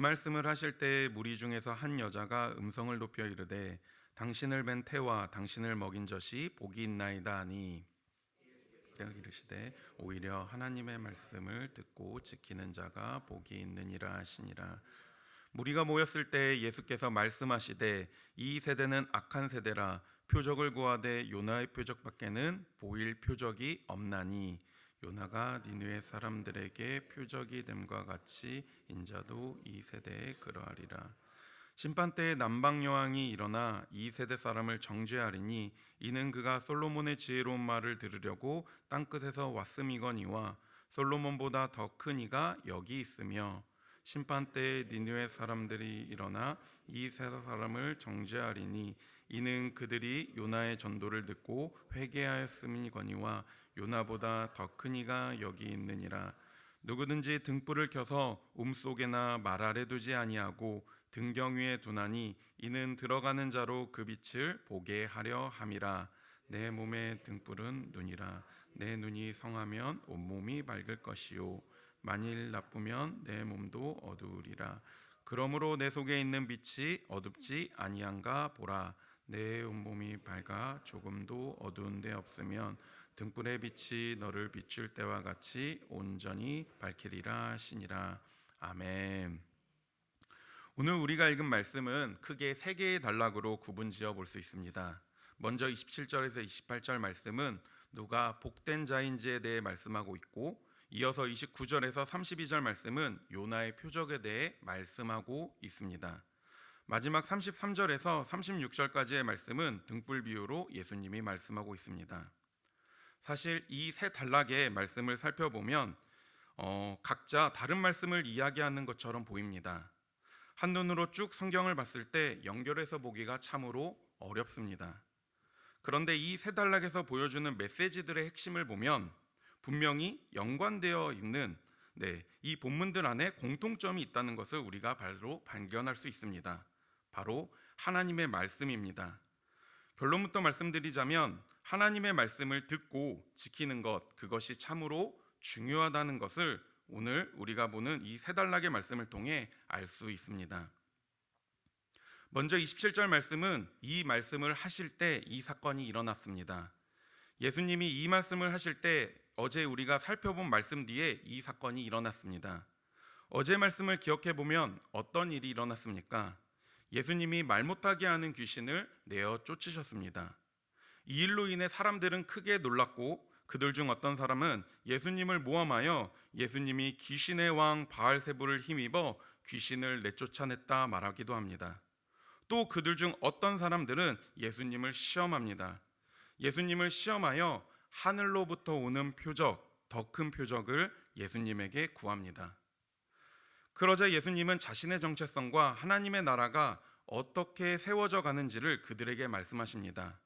말씀을 하실 때 무리 중에서 한 여자가 음성을 높여 이르되 당신을 뵌 태와 당신을 먹인 젖이 복이 있나이다 하니 이르시되 오히려 하나님의 말씀을 듣고 지키는 자가 복이 있느니라 하시니라. 무리가 모였을 때 예수께서 말씀하시되 이 세대는 악한 세대라 표적을 구하되 요나의 표적밖에는 보일 표적이 없나니 요나가 니느웨 사람들에게 표적이 됨과 같이 인자도 이 세대에 그러하리라. 심판 때에 남방 여왕이 일어나 이 세대 사람을 정죄하리니 이는 그가 솔로몬의 지혜로운 말을 들으려고 땅끝에서 왔음이거니와 솔로몬보다 더 큰 이가 여기 있으며 심판 때에 니느웨 사람들이 일어나 이 세대 사람을 정죄하리니 이는 그들이 요나의 전도를 듣고 회개하였음이거니와 요나보다 더 큰 이가 여기 있느니라. 누구든지 등불을 켜서 속에나 말 아래 두지 아니하고 등경 위에 두나니 이는 들어가는 자로 그 빛을 보게 하려 함이라. 내 몸의 등불은 눈이라. 내 눈이 성하면 온몸이 밝을 것이요 만일 나쁘면 내 몸도 어두우리라. 그러므로 내 속에 있는 빛이 어둡지 아니한가 보라. 내 온몸이 밝아 조금도 어두운 데 없으면 등불의 빛이 너를 비출 때와 같이 온전히 밝히리라 하시니라. 아멘. 오늘 우리가 읽은 말씀은 크게 세 개의 단락으로 구분지어 볼 수 있습니다. 먼저 27절에서 28절 말씀은 누가 복된 자인지에 대해 말씀하고 있고, 이어서 29절에서 32절 말씀은 요나의 표적에 대해 말씀하고 있습니다. 마지막 33절에서 36절까지의 말씀은 등불 비유로 예수님이 말씀하고 있습니다. 사실 이 세 단락의 말씀을 살펴보면 각자 다른 말씀을 이야기하는 것처럼 보입니다. 한눈으로 쭉 성경을 봤을 때 연결해서 보기가 참으로 어렵습니다. 그런데 이 세 단락에서 보여주는 메시지들의 핵심을 보면 분명히 연관되어 있는 이 본문들 안에 공통점이 있다는 것을 우리가 바로 발견할 수 있습니다. 바로 하나님의 말씀입니다. 결론부터 말씀드리자면 하나님의 말씀을 듣고 지키는 것, 그것이 참으로 중요하다는 것을 오늘 우리가 보는 이 세 단락의 말씀을 통해 알 수 있습니다. 먼저 27절 말씀은 이 말씀을 하실 때 이 사건이 일어났습니다. 예수님이 이 말씀을 하실 때 어제 우리가 살펴본 말씀 뒤에 이 사건이 일어났습니다. 어제 말씀을 기억해 보면 어떤 일이 일어났습니까? 예수님이 말 못하게 하는 귀신을 내어 쫓으셨습니다. 이 일로 인해 사람들은 크게 놀랐고 그들 중 어떤 사람은 예수님을 모함하여 예수님이 귀신의 왕 바알세불을 힘입어 귀신을 내쫓아냈다 말하기도 합니다. 또 그들 중 어떤 사람들은 예수님을 시험합니다. 예수님을 시험하여 하늘로부터 오는 표적, 더 큰 표적을 예수님에게 구합니다. 그러자 예수님은 자신의 정체성과 하나님의 나라가 어떻게 세워져 가는지를 그들에게 말씀하십니다.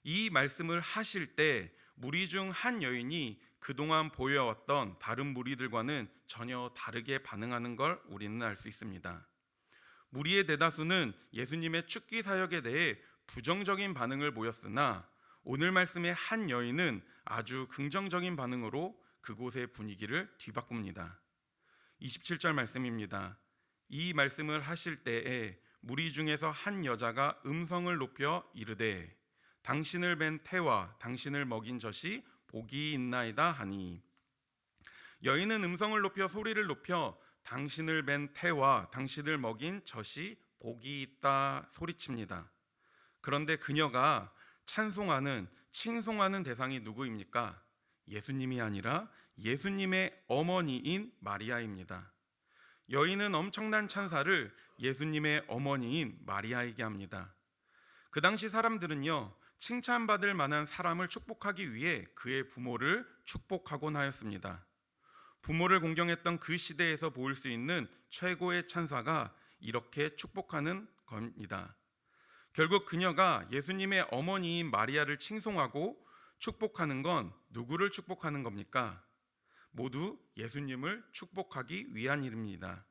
이 말씀을 하실 때 무리 중 한 여인이 그동안 보여왔던 다른 무리들과는 전혀 다르게 반응하는 걸 우리는 알 수 있습니다. 무리의 대다수는 예수님의 축기 사역에 대해 부정적인 반응을 보였으나 오늘 말씀의 한 여인은 아주 긍정적인 반응으로 그곳의 분위기를 뒤바꿉니다. 27절 말씀입니다. 이 말씀을 하실 때에 무리 중에서 한 여자가 음성을 높여 이르되 당신을 뵌 태와 당신을 먹인 젖이 복이 있나이다 하니, 여인은 음성을 높여 소리를 높여 당신을 뵌 태와 당신을 먹인 젖이 복이 있다 소리칩니다. 그런데 그녀가 찬송하는 칭송하는 대상이 누구입니까? 예수님이 아니라 예수님의 어머니인 마리아입니다. 여인은 엄청난 찬사를 예수님의 어머니인 마리아에게 합니다. 그 당시 사람들은요, 칭찬받을 만한 사람을 축복하기 위해 그의 부모를 축복하곤 하였습니다. 부모를 공경했던 그 시대에서 보일 수 있는 최고의 찬사가 이렇게 축복하는 겁니다. 결국 그녀가 예수님의 어머니인 마리아를 칭송하고 축복하는 건 누구를 축복하는 겁니까? 모두 예수님을 축복하기 위한 일입니다.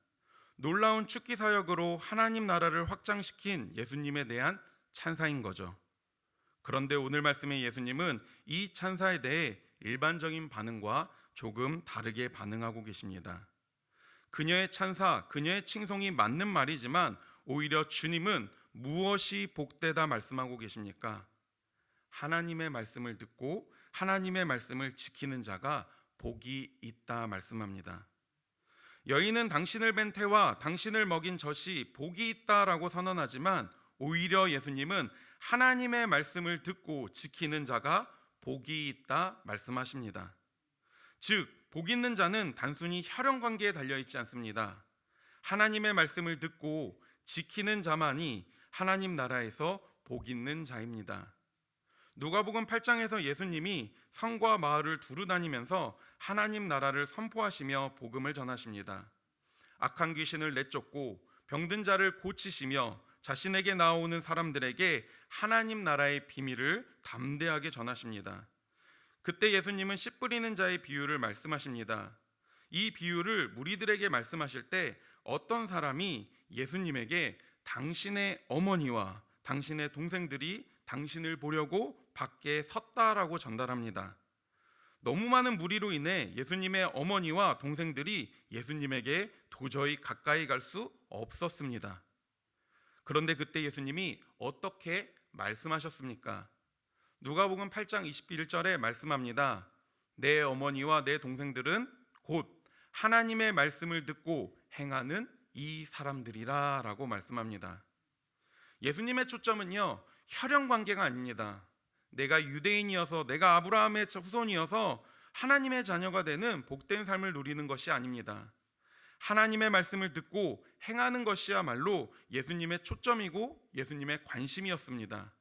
놀라운 축기 사역으로 하나님 나라를 확장시킨 예수님에 대한 찬사인 거죠. 그런데 오늘 말씀의 예수님은 이 찬사에 대해 일반적인 반응과 조금 다르게 반응하고 계십니다. 그녀의 찬사, 그녀의 칭송이 맞는 말이지만 오히려 주님은 무엇이 복되다 말씀하고 계십니까? 하나님의 말씀을 듣고 하나님의 말씀을 지키는 자가 복이 있다 말씀합니다. 여인은 당신을 뵌 태와 당신을 먹인 젖이 복이 있다라고 선언하지만 오히려 예수님은 하나님의 말씀을 듣고 지키는 자가 복이 있다 말씀하십니다. 즉, 복 있는 자는 단순히 혈연 관계에 달려 있지 않습니다. 하나님의 말씀을 듣고 지키는 자만이 하나님 나라에서 복 있는 자입니다. 누가복음 8장에서 예수님이 성과 마을을 두루 다니면서 하나님 나라를 선포하시며 복음을 전하십니다. 악한 귀신을 내쫓고 병든 자를 고치시며 자신에게 나오는 사람들에게 하나님 나라의 비밀을 담대하게 전하십니다. 그때 예수님은 씨 뿌리는 자의 비유를 말씀하십니다. 이 비유를 무리들에게 말씀하실 때 어떤 사람이 예수님에게 당신의 어머니와 당신의 동생들이 당신을 보려고 밖에 섰다라고 전달합니다. 너무 많은 무리로 인해 예수님의 어머니와 동생들이 예수님에게 도저히 가까이 갈 수 없었습니다. 그런데 그때 예수님이 어떻게 말씀하셨습니까? 누가복음 8장 21절에 말씀합니다. 내 어머니와 내 동생들은 곧 하나님의 말씀을 듣고 행하는 이 사람들이라 라고 말씀합니다. 예수님의 초점은요, 혈연 관계가 아닙니다. 내가 유대인이어서, 내가 아브라함의 후손이어서 하나님의 자녀가 되는 복된 삶을 누리는 것이 아닙니다. 하나님의 말씀을 듣고 행하는 것이야말로 예수님의 초점이고 예수님의 관심이었습니다.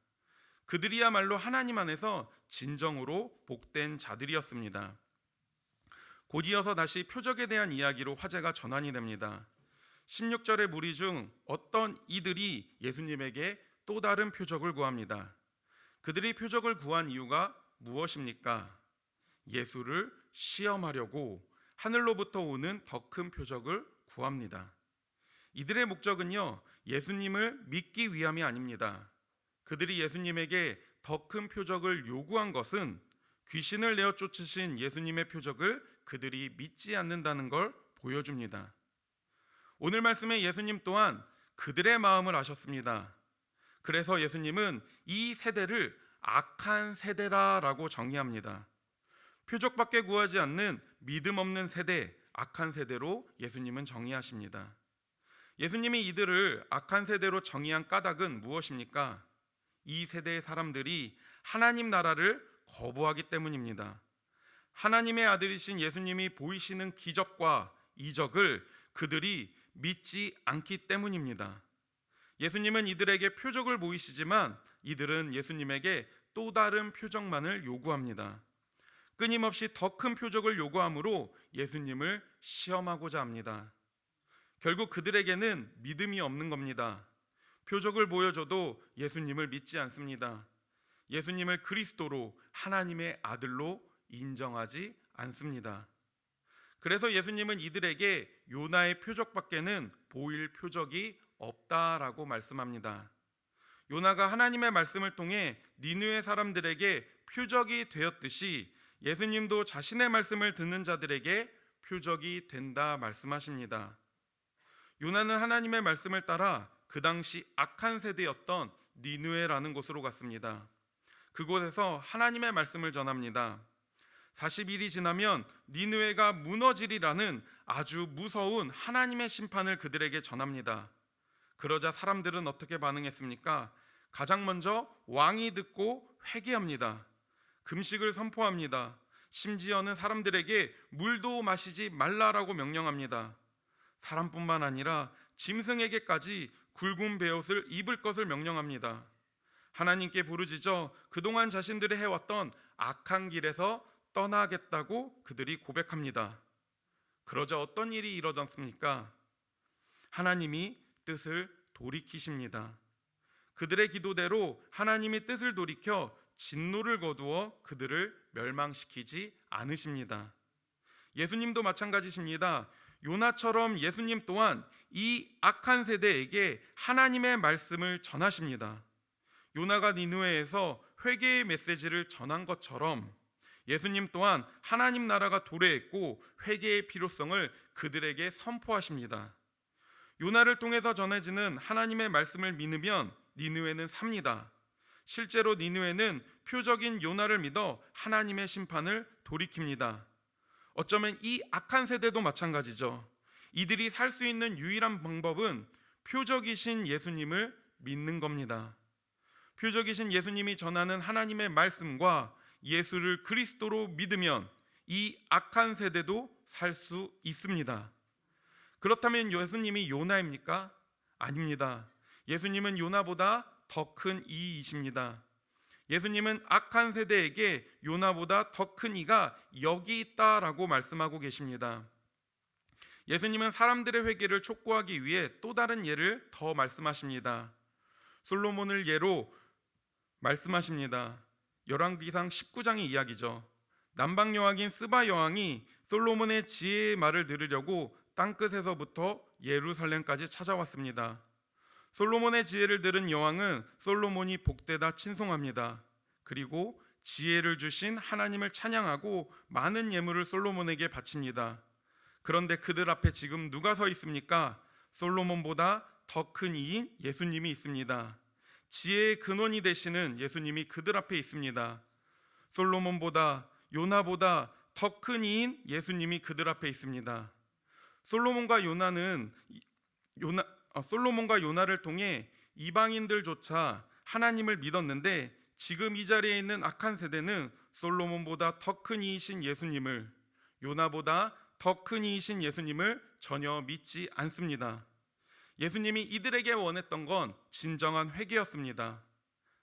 그들이야말로 하나님 안에서 진정으로 복된 자들이었습니다. 곧 이어서 다시 표적에 대한 이야기로 화제가 전환이 됩니다. 16절의 무리 중 어떤 이들이 예수님에게 또 다른 표적을 구합니다. 그들이 표적을 구한 이유가 무엇입니까? 예수를 시험하려고 하늘로부터 오는 더 큰 표적을 구합니다. 이들의 목적은요, 예수님을 믿기 위함이 아닙니다. 그들이 예수님에게 더 큰 표적을 요구한 것은 귀신을 내어 쫓으신 예수님의 표적을 그들이 믿지 않는다는 걸 보여줍니다. 오늘 말씀에 예수님 또한 그들의 마음을 아셨습니다. 그래서 예수님은 이 세대를 악한 세대라라고 정의합니다. 표적밖에 구하지 않는 믿음 없는 세대, 악한 세대로 예수님은 정의하십니다. 예수님이 이들을 악한 세대로 정의한 까닭은 무엇입니까? 이 세대의 사람들이 하나님 나라를 거부하기 때문입니다. 하나님의 아들이신 예수님이 보이시는 기적과 이적을 그들이 믿지 않기 때문입니다. 예수님은 이들에게 표적을 보이시지만 이들은 예수님에게 또 다른 표적만을 요구합니다. 끊임없이 더 큰 표적을 요구함으로 예수님을 시험하고자 합니다. 결국 그들에게는 믿음이 없는 겁니다. 표적을 보여줘도 예수님을 믿지 않습니다. 예수님을 그리스도로, 하나님의 아들로 인정하지 않습니다. 그래서 예수님은 이들에게 요나의 표적밖에는 보일 표적이 없다라고 말씀합니다. 요나가 하나님의 말씀을 통해 니느웨 사람들에게 표적이 되었듯이 예수님도 자신의 말씀을 듣는 자들에게 표적이 된다 말씀하십니다. 요나는 하나님의 말씀을 따라 그 당시 악한 세대였던 니느웨라는 곳으로 갔습니다. 그곳에서 하나님의 말씀을 전합니다. 40일이 지나면 니느웨가 무너지리라는 아주 무서운 하나님의 심판을 그들에게 전합니다. 그러자 사람들은 어떻게 반응했습니까? 가장 먼저 왕이 듣고 회개합니다. 금식을 선포합니다. 심지어는 사람들에게 물도 마시지 말라라고 명령합니다. 사람뿐만 아니라 짐승에게까지 굵은 베옷을 입을 것을 명령합니다. 하나님께 부르짖어 그동안 자신들이 해왔던 악한 길에서 떠나겠다고 그들이 고백합니다. 그러자 어떤 일이 일어났습니까? 하나님이 뜻을 돌이키십니다. 그들의 기도대로 하나님이 뜻을 돌이켜 진노를 거두어 그들을 멸망시키지 않으십니다. 예수님도 마찬가지십니다. 요나처럼 예수님 또한 이 악한 세대에게 하나님의 말씀을 전하십니다. 요나가 니느웨에서 회개의 메시지를 전한 것처럼 예수님 또한 하나님 나라가 도래했고 회개의 필요성을 그들에게 선포하십니다. 요나를 통해서 전해지는 하나님의 말씀을 믿으면 니느웨는 삽니다. 실제로 니느웨는 표적인 요나를 믿어 하나님의 심판을 돌이킵니다. 어쩌면 이 악한 세대도 마찬가지죠. 이들이 살 수 있는 유일한 방법은 표적이신 예수님을 믿는 겁니다. 표적이신 예수님이 전하는 하나님의 말씀과 예수를 그리스도로 믿으면 이 악한 세대도 살 수 있습니다. 그렇다면 예수님이 요나입니까? 아닙니다. 예수님은 요나보다 더 큰 이이십니다. 예수님은 악한 세대에게 요나보다 더 큰 이가 여기 있다라고 말씀하고 계십니다. 예수님은 사람들의 회개를 촉구하기 위해 또 다른 예를 더 말씀하십니다. 솔로몬을 예로 말씀하십니다. 열왕기상 19장의 이야기죠. 남방 여왕인 스바 여왕이 솔로몬의 지혜의 말을 들으려고 땅끝에서부터 예루살렘까지 찾아왔습니다. 솔로몬의 지혜를 들은 여왕은 솔로몬이 복되다 칭송합니다. 그리고 지혜를 주신 하나님을 찬양하고 많은 예물을 솔로몬에게 바칩니다. 그런데 그들 앞에 지금 누가 서 있습니까? 솔로몬보다 더 큰 이인 예수님이 있습니다. 지혜의 근원이 되시는 예수님이 그들 앞에 있습니다. 솔로몬보다 요나보다 더 큰 이인 예수님이 그들 앞에 있습니다. 솔로몬과 요나를 통해 이방인들조차 하나님을 믿었는데 지금 이 자리에 있는 악한 세대는 솔로몬보다 더 큰 이이신 예수님을, 요나보다 더 큰 이이신 예수님을 전혀 믿지 않습니다. 예수님이 이들에게 원했던 건 진정한 회개였습니다.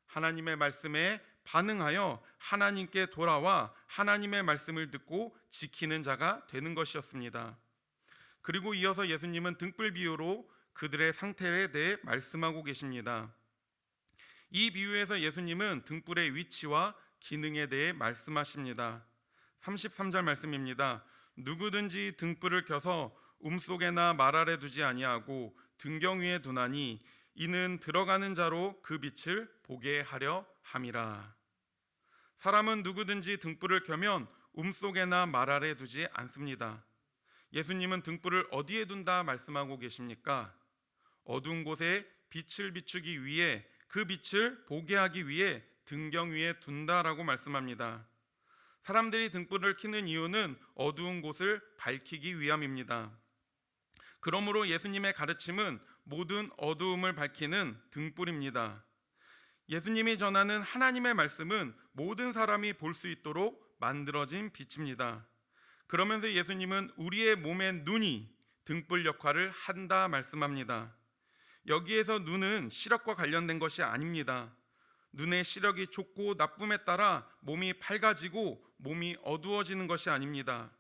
하나님의 말씀에 반응하여 하나님께 돌아와 하나님의 말씀을 듣고 지키는 자가 되는 것이었습니다. 그리고 이어서 예수님은 등불 비유로 그들의 상태에 대해 말씀하고 계십니다. 이 비유에서 예수님은 등불의 위치와 기능에 대해 말씀하십니다. 33절 말씀입니다. 누구든지 등불을 켜서 움속에나 말 아래 두지 아니하고 등경 위에 두나니 이는 들어가는 자로 그 빛을 보게 하려 함이라. 사람은 누구든지 등불을 켜면 움속에나 말 아래 두지 않습니다. 예수님은 등불을 어디에 둔다 말씀하고 계십니까? 어두운 곳에 빛을 비추기 위해, 그 빛을 보게 하기 위해 등경 위에 둔다라고 말씀합니다. 사람들이 등불을 켜는 이유는 어두운 곳을 밝히기 위함입니다. 그러므로 예수님의 가르침은 모든 어두움을 밝히는 등불입니다. 예수님이 전하는 하나님의 말씀은 모든 사람이 볼 수 있도록 만들어진 빛입니다. 그러면서 예수님은 우리의 몸의 눈이 등불 역할을 한다 말씀합니다. 여기에서 눈은 시력과 관련된 것이 아닙니다. 눈의 시력이 좋고 나쁨에 따라 몸이 밝아지고 몸이 어두워지는 것이 아닙니다.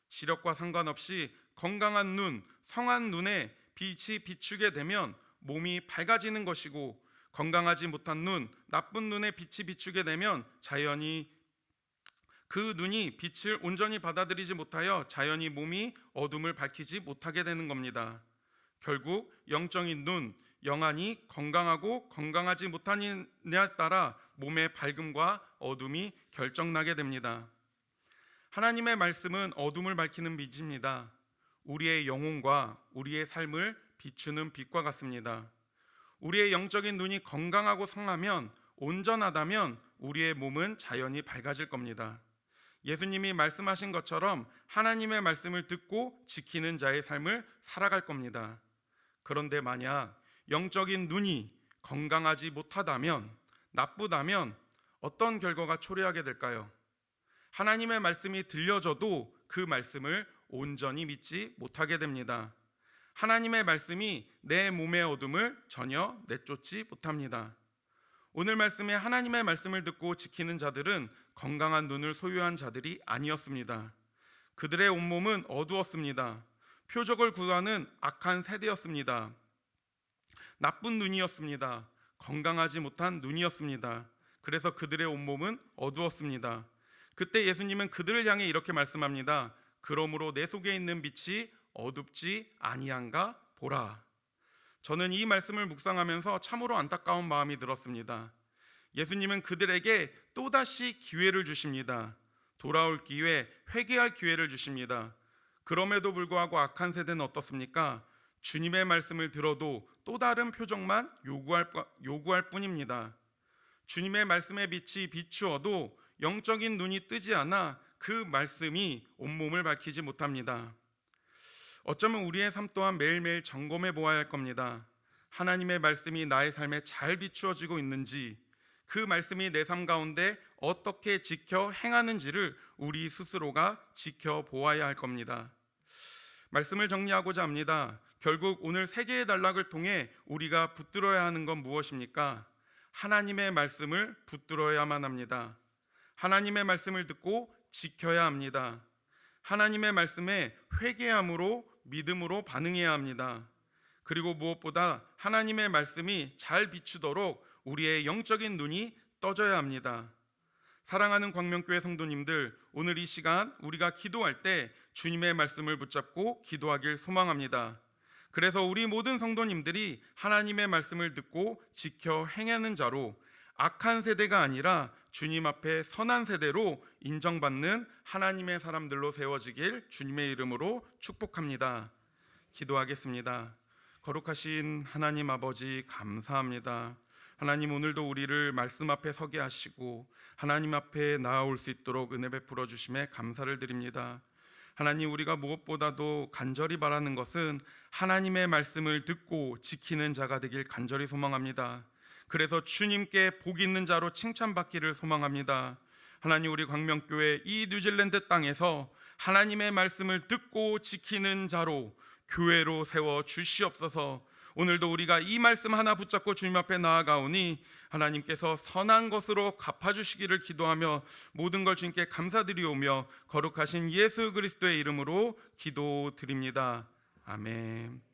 시력과 상관없이 건강한 눈, 성한 눈에 빛이 비추게 되면 몸이 밝아지는 것이고, 건강하지 못한 눈, 나쁜 눈에 빛이 비추게 되면 자연히 그 눈이 빛을 온전히 받아들이지 못하여 자연히 몸이 어둠을 밝히지 못하게 되는 겁니다. 결국 영적인 눈, 영안이 건강하고 건강하지 못하느냐에 따라 몸의 밝음과 어둠이 결정나게 됩니다. 하나님의 말씀은 어둠을 밝히는 빛입니다. 우리의 영혼과 우리의 삶을 비추는 빛과 같습니다. 우리의 영적인 눈이 건강하고 성하면, 온전하다면 우리의 몸은 자연히 밝아질 겁니다. 예수님이 말씀하신 것처럼 하나님의 말씀을 듣고 지키는 자의 삶을 살아갈 겁니다. 그런데 만약 영적인 눈이 건강하지 못하다면, 나쁘다면 어떤 결과가 초래하게 될까요? 하나님의 말씀이 들려져도 그 말씀을 온전히 믿지 못하게 됩니다. 하나님의 말씀이 내 몸의 어둠을 전혀 내쫓지 못합니다. 오늘 말씀에 하나님의 말씀을 듣고 지키는 자들은 건강한 눈을 소유한 자들이 아니었습니다. 그들의 온몸은 어두웠습니다. 표적을 구하는 악한 세대였습니다. 나쁜 눈이었습니다. 건강하지 못한 눈이었습니다. 그래서 그들의 온몸은 어두웠습니다. 그때 예수님은 그들을 향해 이렇게 말씀합니다. 그러므로 내 속에 있는 빛이 어둡지 아니한가 보라. 저는 이 말씀을 묵상하면서 참으로 안타까운 마음이 들었습니다. 예수님은 그들에게 또다시 기회를 주십니다. 돌아올 기회, 회개할 기회를 주십니다. 그럼에도 불구하고 악한 세대는 어떻습니까? 주님의 말씀을 들어도 또 다른 표정만 요구할 뿐입니다. 주님의 말씀의 빛이 비추어도 영적인 눈이 뜨지 않아 그 말씀이 온몸을 밝히지 못합니다. 어쩌면 우리의 삶 또한 매일매일 점검해 보아야 할 겁니다. 하나님의 말씀이 나의 삶에 잘 비추어지고 있는지, 그 말씀이 내 삶 가운데 어떻게 지켜 행하는지를 우리 스스로가 지켜보아야 할 겁니다. 말씀을 정리하고자 합니다. 결국 오늘 세 개의 단락을 통해 우리가 붙들어야 하는 건 무엇입니까? 하나님의 말씀을 붙들어야만 합니다. 하나님의 말씀을 듣고 지켜야 합니다. 하나님의 말씀에 회개함으로 믿음으로 반응해야 합니다. 그리고 무엇보다 하나님의 말씀이 잘 비추도록 우리의 영적인 눈이 떠져야 합니다. 사랑하는 광명교회 성도님들, 오늘 이 시간 우리가 기도할 때 주님의 말씀을 붙잡고 기도하길 소망합니다. 그래서 우리 모든 성도님들이 하나님의 말씀을 듣고 지켜 행하는 자로, 악한 세대가 아니라 주님 앞에 선한 세대로 인정받는 하나님의 사람들로 세워지길 주님의 이름으로 축복합니다. 기도하겠습니다. 거룩하신 하나님 아버지, 감사합니다. 하나님, 오늘도 우리를 말씀 앞에 서게 하시고 하나님 앞에 나아올 수 있도록 은혜 베풀어 주심에 감사를 드립니다. 하나님, 우리가 무엇보다도 간절히 바라는 것은 하나님의 말씀을 듣고 지키는 자가 되길 간절히 소망합니다. 그래서 주님께 복 있는 자로 칭찬받기를 소망합니다. 하나님, 우리 광명교회 이 뉴질랜드 땅에서 하나님의 말씀을 듣고 지키는 자로 교회로 세워 주시옵소서. 오늘도 우리가 이 말씀 하나 붙잡고 주님 앞에 나아가오니 하나님께서 선한 것으로 갚아주시기를 기도하며 모든 걸 주님께 감사드리오며 거룩하신 예수 그리스도의 이름으로 기도드립니다. 아멘.